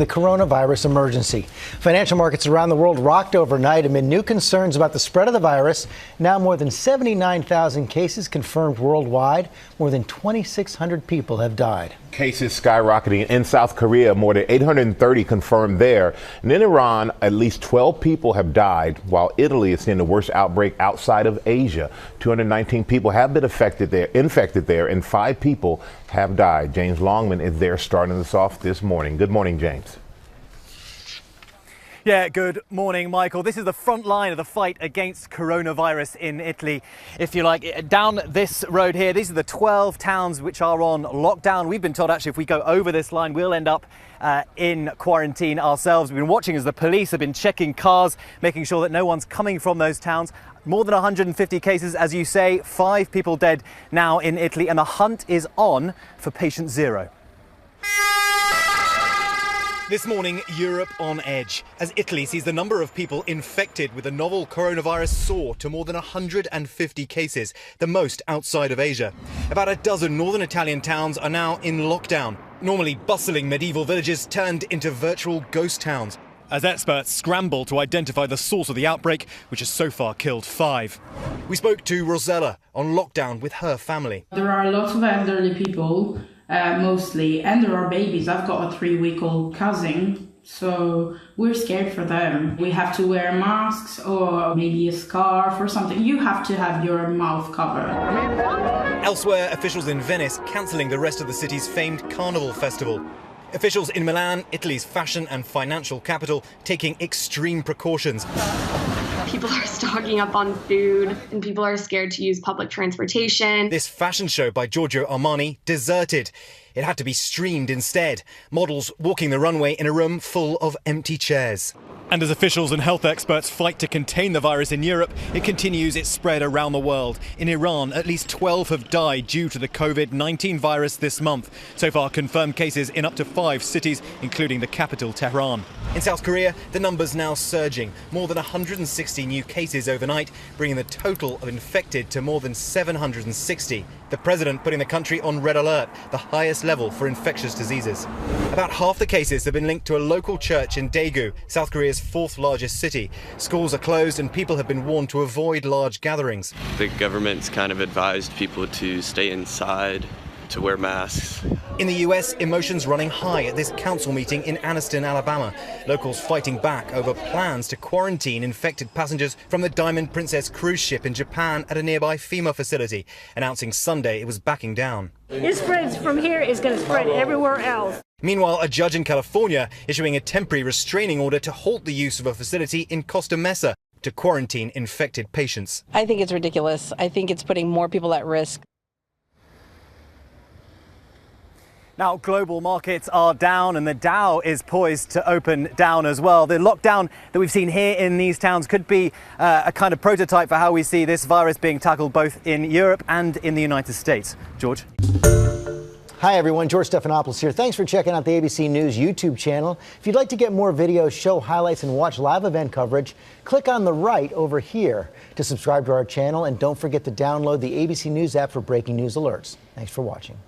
the coronavirus emergency. Financial markets around the world rocked overnight amid new concerns about the spread of the virus. Now more than 79,000 cases confirmed worldwide. More than 2,600 people have died. Cases skyrocketing in South Korea, more than 830 confirmed there. And in Iran, at least 12 people have died, while Italy is seeing the worst outbreak outside of Asia. 219 people have been infected there, and 5 people have died. James Longman is there starting us off this morning. Good morning, James. Yeah, good morning, Michael. This is the front line of the fight against coronavirus in Italy, if you like. Down this road here, these are the 12 towns which are on lockdown. We've been told, actually, if we go over this line, we'll end up in quarantine ourselves. We've been watching as the police have been checking cars, making sure that no one's coming from those towns. More than 150 cases, as you say, 5 people dead now in Italy, and the hunt is on for patient zero. This morning, Europe on edge, as Italy sees the number of people infected with the novel coronavirus soar to more than 150 cases, the most outside of Asia. About a dozen northern Italian towns are now in lockdown. Normally bustling medieval villages turned into virtual ghost towns, as experts scramble to identify the source of the outbreak, which has so far killed 5. We spoke to Rosella on lockdown with her family. There are lots of elderly people, mostly, and there are babies. I've got a 3-week-old cousin, so we're scared for them. We have to wear masks or maybe a scarf or something. You have to have your mouth covered. Elsewhere, officials in Venice cancelling the rest of the city's famed Carnival festival. Officials in Milan, Italy's fashion and financial capital, taking extreme precautions. People are stocking up on food and people are scared to use public transportation. This fashion show by Giorgio Armani deserted. It had to be streamed instead. Models walking the runway in a room full of empty chairs. And as officials and health experts fight to contain the virus in Europe, it continues its spread around the world. In Iran, at least 12 have died due to the COVID-19 virus this month. So far, confirmed cases in up to 5 cities, including the capital, Tehran. In South Korea, the numbers now surging. More than 160 new cases overnight, bringing the total of infected to more than 760. The president putting the country on red alert, the highest level for infectious diseases. About half the cases have been linked to a local church in Daegu, South Korea's 4th largest city. Schools are closed and people have been warned to avoid large gatherings. The government's kind of advised people to stay inside, to wear masks. In the US, emotions running high at this council meeting in Anniston, Alabama. Locals fighting back over plans to quarantine infected passengers from the Diamond Princess cruise ship in Japan at a nearby FEMA facility, announcing Sunday it was backing down. It spreads from here, it's going to spread everywhere else. Meanwhile, a judge in California issuing a temporary restraining order to halt the use of a facility in Costa Mesa to quarantine infected patients. I think it's ridiculous. I think it's putting more people at risk. Now, global markets are down and the Dow is poised to open down as well. The lockdown that we've seen here in these towns could be a kind of prototype for how we see this virus being tackled both in Europe and in the United States. George? Hi, everyone. George Stephanopoulos here. Thanks for checking out the ABC News YouTube channel. If you'd like to get more videos, show highlights, and watch live event coverage, click on the right over here to subscribe to our channel. And don't forget to download the ABC News app for breaking news alerts. Thanks for watching.